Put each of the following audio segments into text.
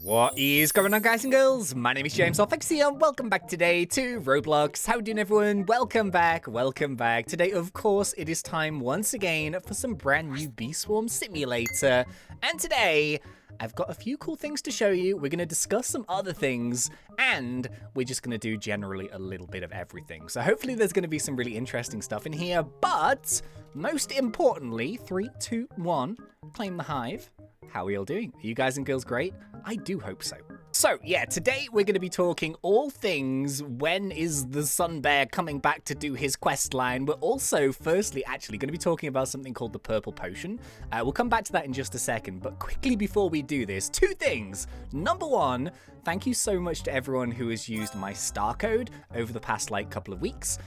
What is going on, guys and girls? My name is James ThnxCya and welcome back today to Roblox. How doing, everyone? Welcome back, welcome back. Today, of course, it is time once again for some brand new Bee Swarm Simulator. And today, I've got a few cool things to show you. We're going to discuss some other things, and we're just going to do generally a little bit of everything. So hopefully there's going to be some really interesting stuff in here, but most importantly, 3, 2, 1, claim the hive. How are we all doing? Are you guys and girls great? I do hope so. So, yeah, today we're going to be talking all things when is the sun bear coming back to do his quest line. We're also, firstly, actually going to be talking about something called the purple potion. We'll come back to that in just a second, but quickly before we do this, two things. Number one, thank you so much to everyone who has used my star code over the past, couple of weeks.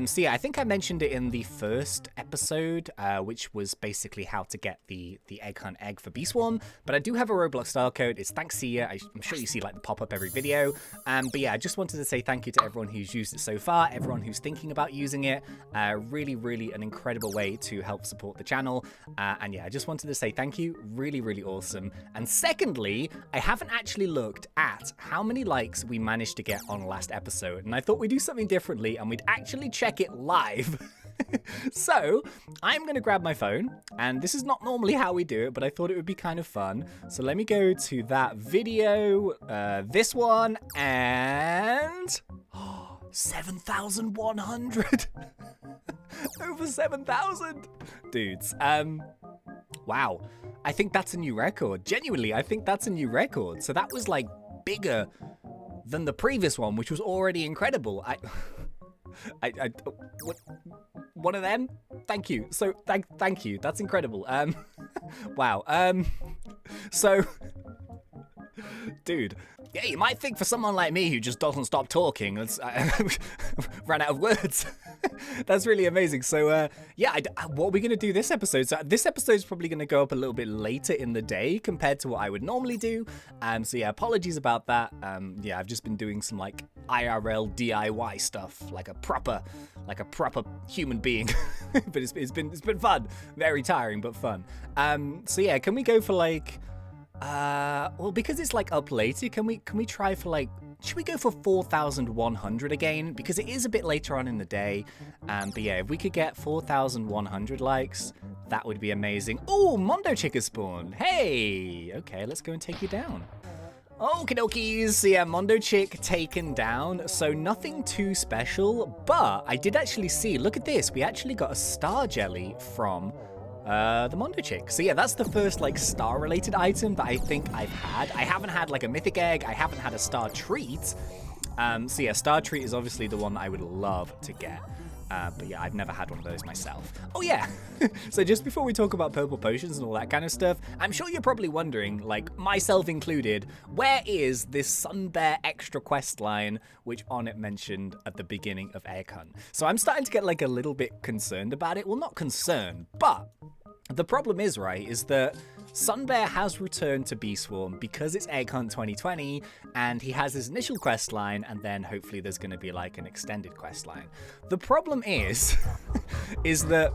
So yeah, I think I mentioned it in the first episode, which was basically how to get the egg hunt egg for Bee Swarm. But I do have a Roblox star code. It's ThnxCya. I'm sure you see the pop-up every video. But yeah, I just wanted to say thank you to everyone who's used it so far, everyone who's thinking about using it. Really, really an incredible way to help support the channel. And yeah, I just wanted to say thank you. Really, really awesome. And secondly, I haven't actually looked at how many likes we managed to get on last episode. And I thought we'd do something differently and we'd actually check it live. So I'm going to grab my phone, and this is not normally how we do it, but I thought it would be kind of fun. So let me go to that video, this one, and 7,100. Over 7,000 dudes. Wow, I think that's a new record. Genuinely, I think that's a new record. So that was bigger than the previous one, which was already incredible. One of them? Thank you. So, thank you. That's incredible. Wow. So, dude, yeah, you might think for someone like me who just doesn't stop talking, ran out of words. That's really amazing. So, yeah, what are we going to do this episode? So this episode is probably going to go up a little bit later in the day compared to what I would normally do. So yeah, apologies about that. Yeah, I've just been doing some IRL DIY stuff, like a proper human being. But it's been fun. Very tiring, but fun. So yeah, can we go for well, because it's up later, can we try for should we go for 4,100 again? Because it is a bit later on in the day. But yeah, if we could get 4,100 likes, that would be amazing. Oh, Commando Chick has spawned. Hey, okay, let's go and take you down. Okie dokies, so yeah, Commando Chick taken down, so nothing too special, but I did actually see, look at this, we actually got a star jelly from the Commando Chick. So yeah, that's the first star related item that I think I've had. I haven't had a mythic egg, I haven't had a star treat. So yeah, star treat is obviously the one that I would love to get. But yeah, I've never had one of those myself. Oh yeah, so just before we talk about purple potions and all that kind of stuff, I'm sure you're probably wondering, myself included, where is this Sun Bear extra quest line, which Onnit mentioned at the beginning of Egg Hunt? So I'm starting to get a little bit concerned about it. Well, not concerned, but the problem is, right, is that Sun Bear has returned to Bee Swarm because it's Egg Hunt 2020, and he has his initial quest line, and then hopefully there's going to be an extended quest line. The problem is, is that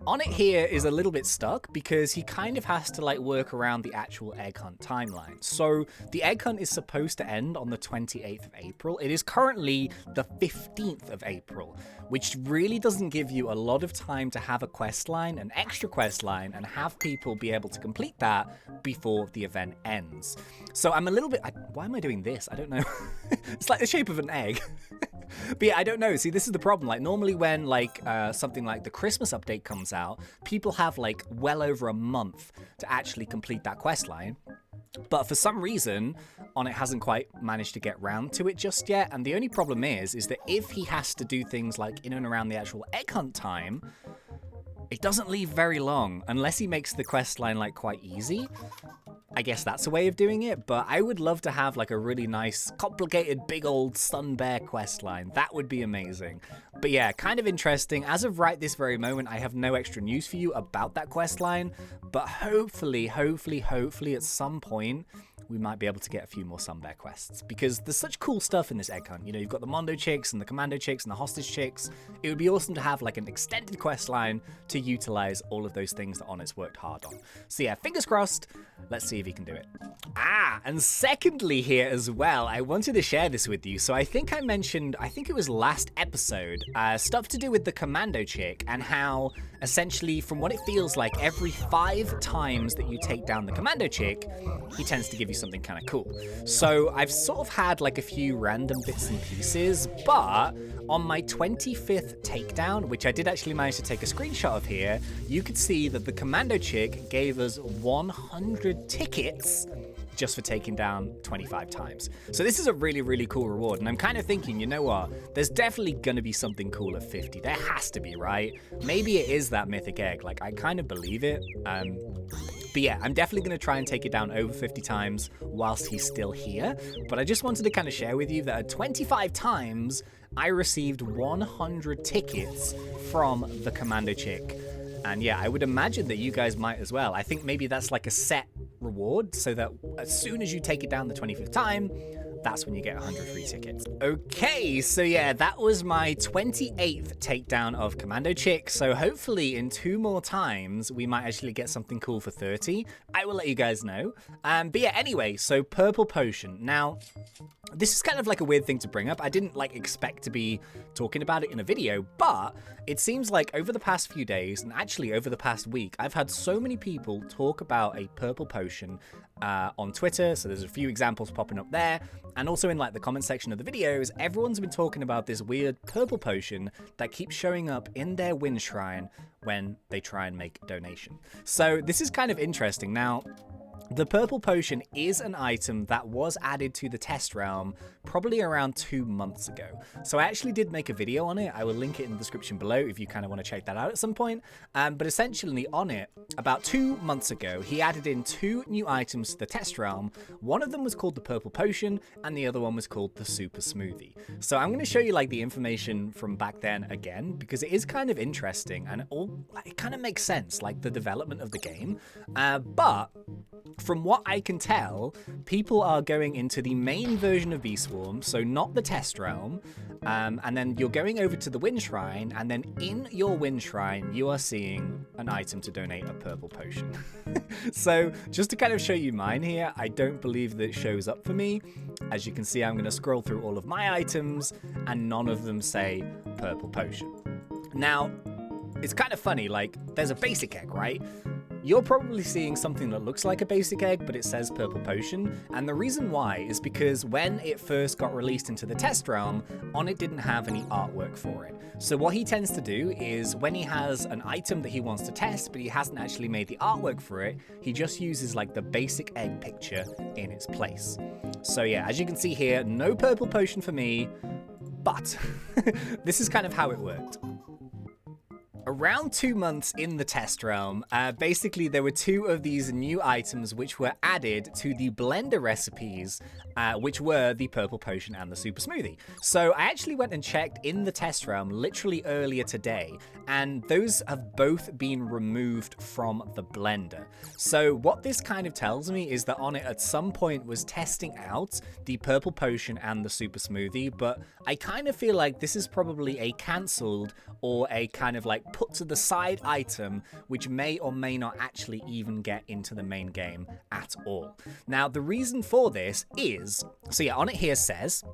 Onnit here is a little bit stuck because he kind of has to work around the actual Egg Hunt timeline. So the Egg Hunt is supposed to end on the 28th of April. It is currently the 15th of April, which really doesn't give you a lot of time to have a quest line, an extra quest line, and have people be able to complete that before the event ends. So I'm a little bit, why am I doing this? I don't know. It's the shape of an egg. But yeah, I don't know. See, this is the problem. Normally when something like the Christmas update comes out, people have well over a month to actually complete that quest line. But for some reason, Onnit hasn't quite managed to get round to it just yet. And the only problem is that if he has to do things in and around the actual egg hunt time, it doesn't leave very long unless he makes the quest line quite easy. I guess that's a way of doing it, but I would love to have a really nice, complicated, big old Sun Bear quest line. That would be amazing. But yeah, kind of interesting. As of right this very moment, I have no extra news for you about that quest line, but hopefully at some point, we might be able to get a few more Sunbear quests, because there's such cool stuff in this egg hunt. You know, you've got the Mondo Chicks and the Commando Chicks and the Hostage Chicks. It would be awesome to have like an extended quest line to utilize all of those things that Onnit's worked hard on. So yeah, fingers crossed. Let's see if he can do it. And secondly here as well, I wanted to share this with you. So I think I mentioned, I think it was last episode, stuff to do with the Commando Chick and how essentially, from what it feels like, every 5 times that you take down the Commando Chick, he tends to give you something kind of cool. So I've sort of had like a few random bits and pieces, but on my 25th takedown, which I did actually manage to take a screenshot of here, you could see that the Commando Chick gave us 100 tickets just for taking down 25 times. So this is a really, really cool reward. And I'm kind of thinking, you know what? There's definitely going to be something cool at 50. There has to be, right? Maybe it is that mythic egg. Like, I kind of believe it. But yeah, I'm definitely going to try and take it down over 50 times whilst he's still here. But I just wanted to kind of share with you that at 25 times, I received 100 tickets from the Commando Chick. And yeah, I would imagine that you guys might as well. I think maybe that's like a set reward, so that as soon as you take it down the 25th time, that's when you get 100 free tickets. Okay, so yeah, that was my 28th takedown of Commando Chick. So hopefully in 2 more times, we might actually get something cool for 30. I will let you guys know. But yeah, anyway, so Purple Potion. Now, this is kind of like a weird thing to bring up. I didn't like expect to be talking about it in a video, but it seems like over the past few days, and actually over the past week, I've had so many people talk about a Purple Potion on Twitter. So there's a few examples popping up there. And also in like the comment section of the videos, everyone's been talking about this weird Purple Potion that keeps showing up in their wind shrine when they try and make a donation. So this is kind of interesting. Now, the Purple Potion is an item that was added to the test realm probably around 2 months ago. So I actually did make a video on it. I will link it in the description below if you kind of want to check that out at some point. But essentially on it, about 2 months ago, he added in 2 new items to the test realm. One of them was called the Purple Potion and the other one was called the Super Smoothie. So I'm going to show you like the information from back then again, because it is kind of interesting and it kind of makes sense, like the development of the game. But from what I can tell, people are going into the main version of Bee Swarm, so not the test realm, and then you're going over to the Wind Shrine, and then in your Wind Shrine, you are seeing an item to donate a Purple Potion. So just to kind of show you mine here, I don't believe that it shows up for me. As you can see, I'm going to scroll through all of my items, and none of them say Purple Potion. Now, it's kind of funny, like, there's a basic egg, right? You're probably seeing something that looks like a basic egg, but it says Purple Potion. And the reason why is because when it first got released into the test realm, Onnit didn't have any artwork for it. So what he tends to do is when he has an item that he wants to test, but he hasn't actually made the artwork for it, he just uses like the basic egg picture in its place. So yeah, as you can see here, no Purple Potion for me, but this is kind of how it worked. Around 2 months in the test realm, basically there were 2 of these new items which were added to the blender recipes, which were the Purple Potion and the Super Smoothie. So I actually went and checked in the test realm literally earlier today, and those have both been removed from the blender. So what this kind of tells me is that Onnit at some point was testing out the Purple Potion and the Super Smoothie, but I kind of feel like this is probably a cancelled or a kind of like put to the side item, which may or may not actually even get into the main game at all. Now, the reason for this is, so yeah, on it here says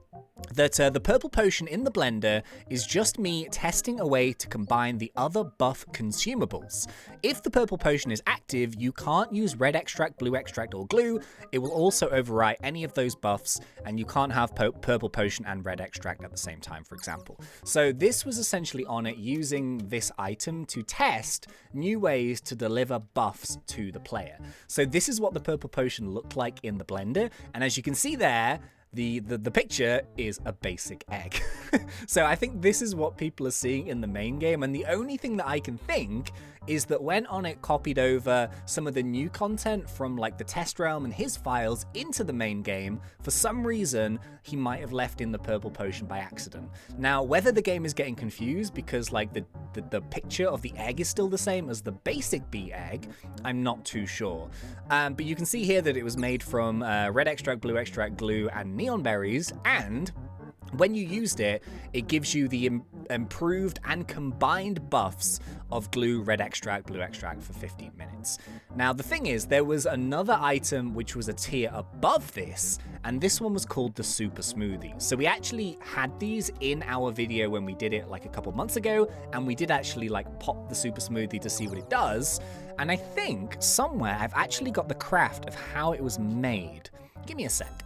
that the Purple Potion in the blender is just me testing a way to combine the other buff consumables. If the Purple Potion is active, you can't use red extract, blue extract, or glue. It will also overwrite any of those buffs, and you can't have Purple Potion and red extract at the same time, for example. So this was essentially on it using this item to test new ways to deliver buffs to the player. So this is what the Purple Potion looked like in the blender, and as you can see there, the picture is a basic egg. So I think this is what people are seeing in the main game, and the only thing that I can think is that when Onnit copied over some of the new content from like the test realm and his files into the main game, for some reason, he might have left in the purple potion by accident. Now, whether the game is getting confused because like the picture of the egg is still the same as the basic bee egg, I'm not too sure. But you can see here that it was made from red extract, glue, and neon berries, and when you used it, it gives you the improved and combined buffs of glue, red extract, blue extract for 15 minutes. Now, the thing is, there was another item which was a tier above this, and this one was called the Super Smoothie. So we actually had these in our video when we did it like a couple months ago, and we did actually like pop the Super Smoothie to see what it does. And I think somewhere I've actually got the craft of how it was made. Give me a sec.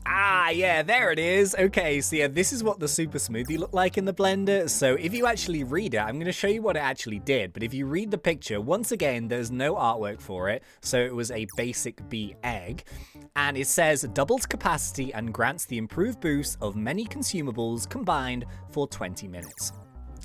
Ah, yeah, there it is. Okay, so yeah, this is what the Super Smoothie looked like in the blender. So if you actually read it, I'm going to show you what it actually did. But if you read the picture, once again, there's no artwork for it. So it was a basic bee egg. And it says, doubles capacity and grants the improved boost of many consumables combined for 20 minutes.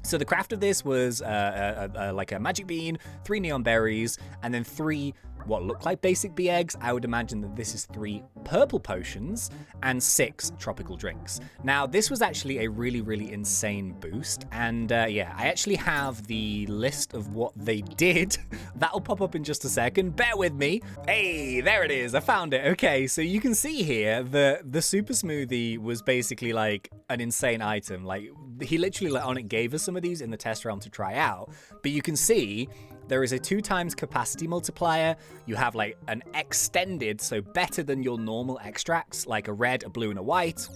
So the craft of this was like a magic bean, 3 neon berries, and then 3 what look like basic bee eggs. I would imagine that this is 3 purple potions and 6 tropical drinks. Now, this was actually a really, really insane boost. And yeah, I actually have the list of what they did. That'll pop up in just a second. Bear with me. Hey, there it is. I found it. Okay, so you can see here that the Super Smoothie was basically like an insane item. Like, he literally, like, Onnit gave us some of these in the test realm to try out. But you can see there is a 2x capacity multiplier. You have like an extended, so better than your normal extracts, like a red, a blue, and a white.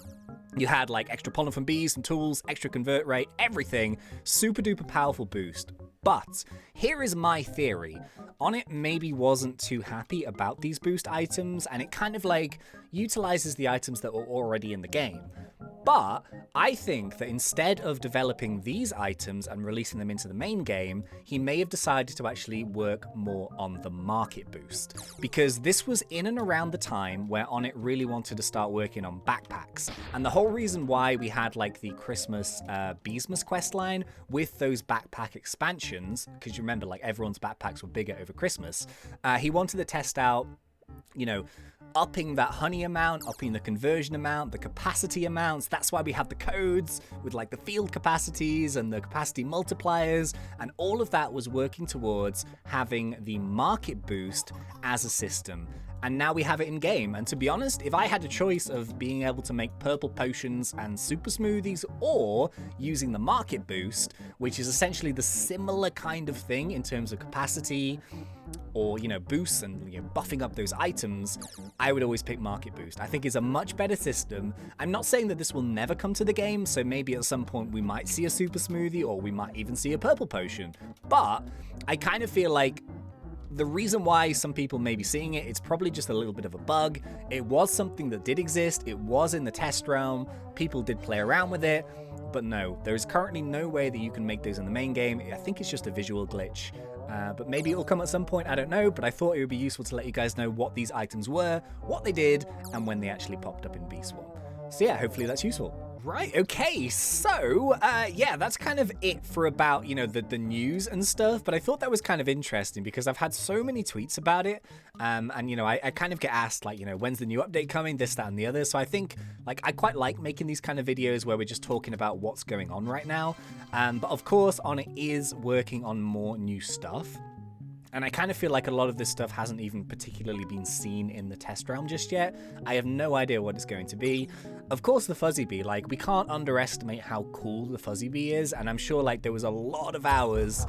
You had like extra pollen from bees, some tools, extra convert rate, everything. Super duper powerful boost. But here is my theory. Onnit maybe wasn't too happy about these boost items, and it kind of like utilizes the items that were already in the game. But I think that instead of developing these items and releasing them into the main game, he may have decided to actually work more on the market boost. Because this was in and around the time where Onnit really wanted to start working on backpacks. And the whole reason why we had like the Christmas Beesmas questline with those backpack expansions, because you remember like everyone's backpacks were bigger over Christmas, he wanted to test out, you know, upping that honey amount, upping the conversion amount, the capacity amounts. That's why we have the codes with like the field capacities and the capacity multipliers, and all of that was working towards having the market boost as a system. And now we have it in game. And to be honest, if I had a choice of being able to make purple potions and super smoothies or using the market boost, which is essentially the similar kind of thing in terms of capacity or, you know, boosts and, you know, buffing up those items, I would always pick market boost. I think it's a much better system. I'm not saying that this will never come to the game, so maybe at some point we might see a super smoothie or we might even see a purple potion. But I kind of feel like the reason why some people may be seeing it, it's probably just a little bit of a bug. It was something that did exist. It was in the test realm. People did play around with it. But no, there is currently no way that you can make those in the main game. I think it's just a visual glitch. But maybe it'll come at some point, I don't know. But I thought it would be useful to let you guys know what these items were, what they did, and when they actually popped up in Bee Swarm. So yeah, hopefully that's useful. Right, okay, so, yeah, that's kind of it for about, you know, the news and stuff, but I thought that was kind of interesting because I've had so many tweets about it, and, you know, I kind of get asked, like, you know, when's the new update coming, this, that, and the other, so I think, like, I quite like making these kind of videos where we're just talking about what's going on right now, but of course, Onnit is working on more new stuff. And I kind of feel like a lot of this stuff hasn't even particularly been seen in the test realm just yet. I have no idea what it's going to be. Of course, the Fuzzy Bee, like, we can't underestimate how cool the Fuzzy Bee is. And I'm sure, like, there was a lot of hours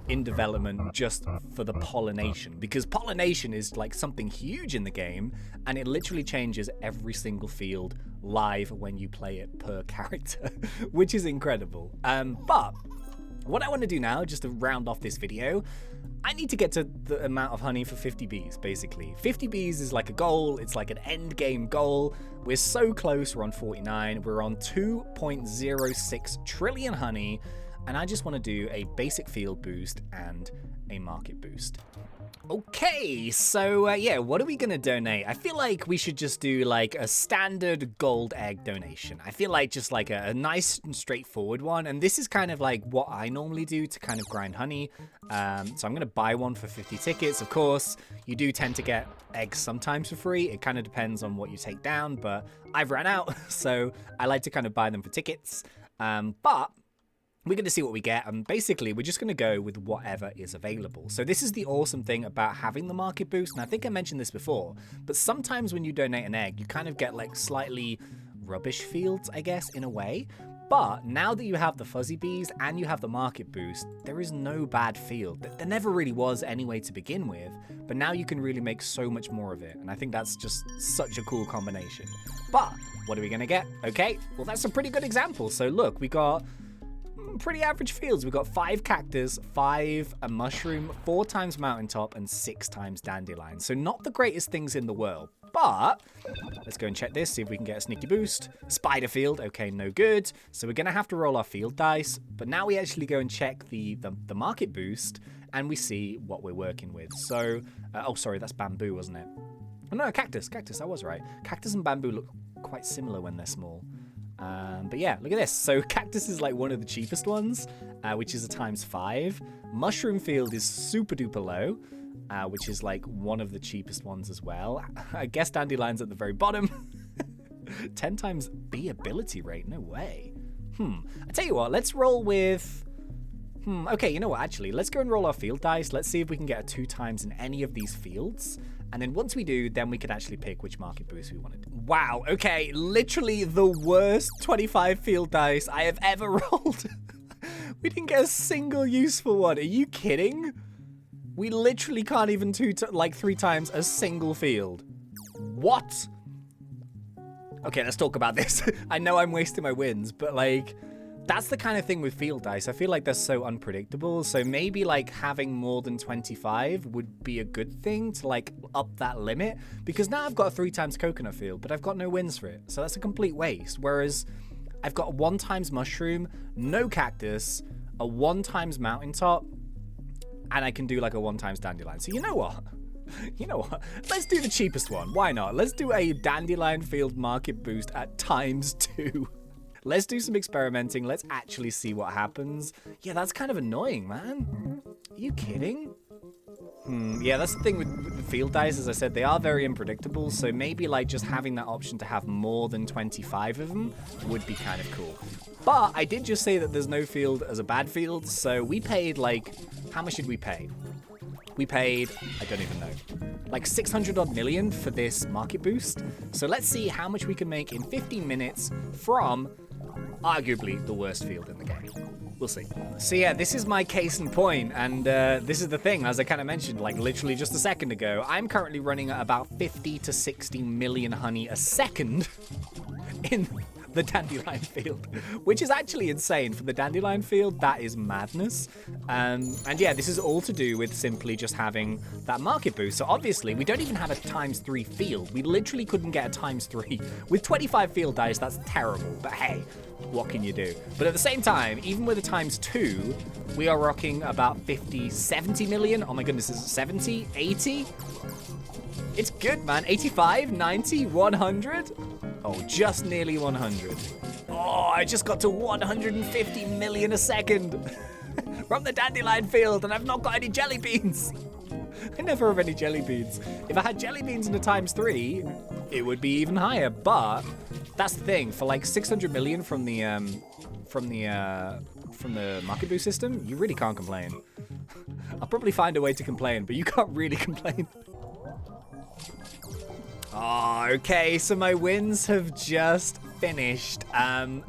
in development just for the pollination. Because pollination is, like, something huge in the game. And it literally changes every single field live when you play it per character, which is incredible. But what I want to do now, just to round off this video, I need to get to the amount of honey for 50 bees, basically. 50 bees is like a goal. It's like an end game goal. We're so close. We're on 49. We're on 2.06 trillion honey. And I just want to do a basic field boost and a market boost. Okay, so yeah, what are we gonna donate? I feel like we should just do like a standard gold egg donation. I feel like just like a nice and straightforward one, and this is kind of like what I normally do to kind of grind honey. So I'm gonna buy one for 50 tickets. Of course, you do tend to get eggs sometimes for free. It kind of depends on what you take down, but I've ran out, so I like to kind of buy them for tickets. But we're going to see what we get, and basically we're just going to go with whatever is available. So this is the awesome thing about having the market boost, and I think I mentioned this before, but sometimes when you donate an egg, you kind of get like slightly rubbish fields, I guess, in a way. But now that you have the fuzzy bees and you have the market boost, there is no bad field. There never really was anyway to begin with, but now you can really make so much more of it, and I think that's just such a cool combination. But what are we going to get? Okay, well that's a pretty good example. So look, we got pretty average fields. We've got 5 cactus, 5 a mushroom, 4 times mountaintop, and 6 times dandelion. So not the greatest things in the world, but let's go and check this, see if we can get a sneaky boost. Spider field, okay, no good. So we're gonna have to roll our field dice, but now we actually go and check the market boost, and we see what we're working with. So, oh sorry, that's bamboo, wasn't it? Oh no, cactus, I was right. Cactus and bamboo look quite similar when they're small. But yeah, look at this. So cactus is like one of the cheapest ones, which is a ×5. Mushroom field is super duper low, which is like one of the cheapest ones as well. I guess dandelion's at the very bottom. 10 times bee ability rate, no way. I tell you what, let's roll with... okay, you know what, actually, let's go and roll our field dice. Let's see if we can get a 2 times in any of these fields. And then once we do, then we can actually pick which market boost we wanted. Wow, okay, literally the worst 25 field dice I have ever rolled. We didn't get a single useful one. Are you kidding? We literally can't even 3 times a single field. What? Okay, let's talk about this. I know I'm wasting my wins, but like... that's the kind of thing with field dice. I feel like they're so unpredictable. So maybe like having more than 25 would be a good thing to like up that limit. Because now I've got a 3 times coconut field, but I've got no wins for it. So that's a complete waste. Whereas I've got a 1 times mushroom, no cactus, a 1 times mountaintop, and I can do like a 1 times dandelion. So you know what? You know what? Let's do the cheapest one. Why not? Let's do a dandelion field market boost at ×2. Let's do some experimenting. Let's actually see what happens. Yeah, that's kind of annoying, man. Are you kidding? Yeah, that's the thing with the field dice. As I said, they are very unpredictable. So maybe like just having that option to have more than 25 of them would be kind of cool. But I did just say that there's no field as a bad field. So we paid like, how much did we pay? We paid, I don't even know, like 600 odd million for this market boost. So let's see how much we can make in 15 minutes from arguably the worst field in the game. We'll see. So yeah, this is my case in point, and this is the thing, as I kind of mentioned, like literally just a second ago, I'm currently running at about 50 to 60 million honey a second in the dandelion field, which is actually insane. For the dandelion field, that is madness. And yeah, this is all to do with simply just having that market boost. So obviously, we don't even have a ×3 field. We literally couldn't get a ×3. With 25 field dice, that's terrible, but hey, what can you do? But at the same time, even with a ×2, we are rocking about 50, 70 million. Oh my goodness, is it 70, 80? It's good, man. 85, 90, 100. Oh, just nearly 100. Oh, I just got to 150 million a second from the dandelion field, and I've not got any jelly beans. I never have any jelly beans. If I had jelly beans in a ×3, it would be even higher. But that's the thing. For like 600 million from the market boost system, you really can't complain. I'll probably find a way to complain, but you can't really complain. Oh, okay, so my wins have just finished, and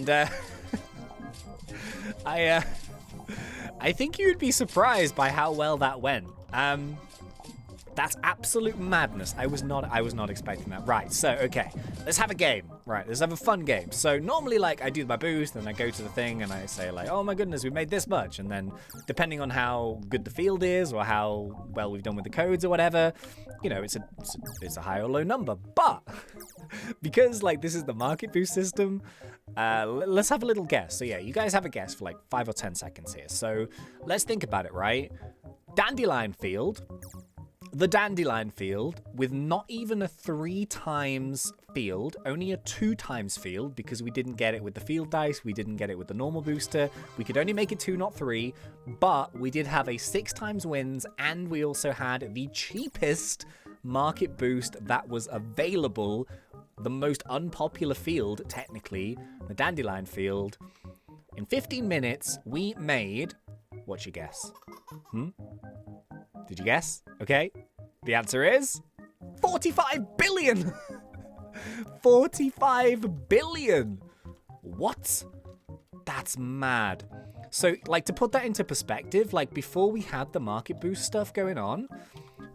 I think you would be surprised by how well that went. That's absolute madness. I was not expecting that. Right, so, okay, let's have a game. Right, let's have a fun game. So normally, like, I do my boost, and I go to the thing, and I say, like, oh my goodness, we made this much. And then, depending on how good the field is, or how well we've done with the codes or whatever, you know, it's a high or low number. But, because, like, this is the market boost system, let's have a little guess. So yeah, you guys have a guess for, like, 5 or 10 seconds here. So, let's think about it, right? Dandelion field. The dandelion field with not even a 3 times field, only a 2 times field because we didn't get it with the field dice, we didn't get it with the normal booster. We could only make it 2, not 3, but we did have a 6 times wins, and we also had the cheapest market boost that was available, the most unpopular field, technically, the dandelion field. In 15 minutes, we made, what's your guess? Did you guess? Okay. The answer is 45 billion. 45 billion. What? That's mad. So, like, to put that into perspective, like, before we had the market boost stuff going on,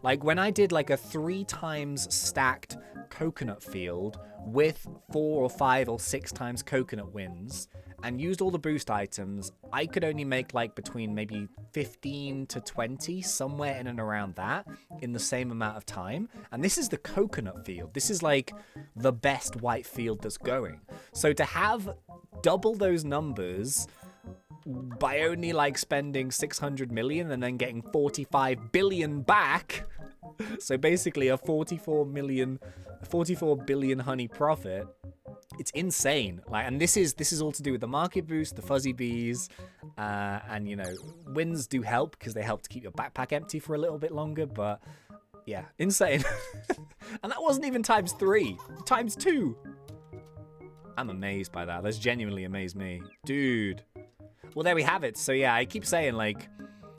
like, when I did, like, a 3 times stacked coconut field with 4 or 5 or 6 times coconut wins and used all the boost items, I could only make, like, between maybe 15 to 20, somewhere in and around that, in the same amount of time. And this is the coconut field. This is, like, the best white field that's going. So to have double those numbers by only, like, spending 600 million and then getting 45 billion back, so basically a 44 billion honey profit, it's insane. Like, and this is all to do with the market boost, the fuzzy bees, and, you know, wins do help because they help to keep your backpack empty for a little bit longer, but yeah, insane. And that wasn't even times 3, times 2. I'm amazed by that. That's genuinely amazed me, dude. Well, there we have it. So yeah, I keep saying, like,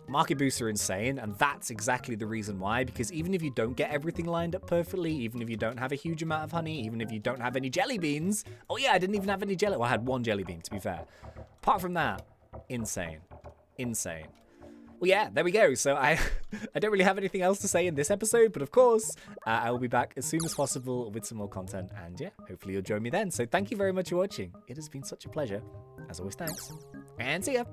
market boosts are insane, and that's exactly the reason why, because even if you don't get everything lined up perfectly, even if you don't have a huge amount of honey, even if you don't have any jelly beans, oh yeah, I didn't even have any jelly, well, I had 1 jelly bean, to be fair. Apart from that, insane. Insane. Well, yeah, there we go. So I don't really have anything else to say in this episode, but of course, I will be back as soon as possible with some more content, and yeah, hopefully you'll join me then. So thank you very much for watching. It has been such a pleasure. As always, thanks, and see ya.